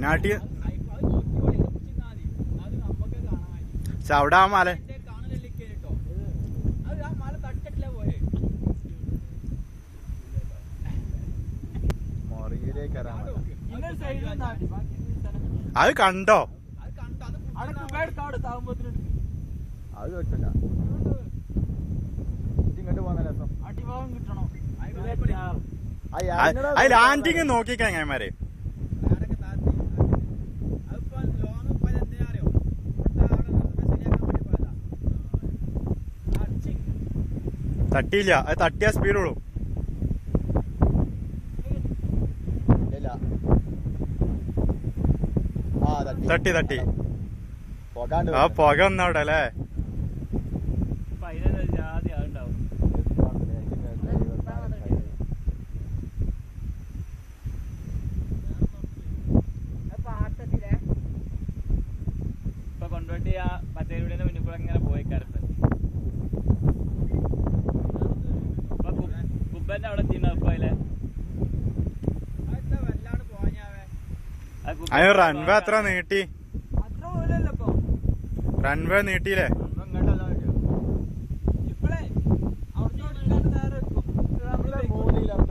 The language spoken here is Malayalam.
വയനാട്ടി അവിടെ ആ മല അത് കണ്ടോ? അത് വെച്ചില്ല ഇങ്ങോട്ട് പോകുന്ന രസം അത് ലാൻഡിങ് നോക്കിക്കാ ഞന്മാരെ. തട്ടിയില്ല, അത് തട്ടിയാ സ്പീഡുള്ളൂ. തട്ടി തട്ടി ആ പുക വന്നവിടെ അല്ലേ? ഇപ്പൊ കൊണ്ടോട്ടി ആ പച്ചേരിയുടെ മുന്നിൽ കൂടെ ഇങ്ങനെ പോയി കരത്ത് കുബന്റെ അവിടെ എത്തിണ്ടാവും ഇപ്പൊ അതിലെ. റൺവേ അത്ര നീട്ടി, റൺവേ നീട്ടിയില്ലേ?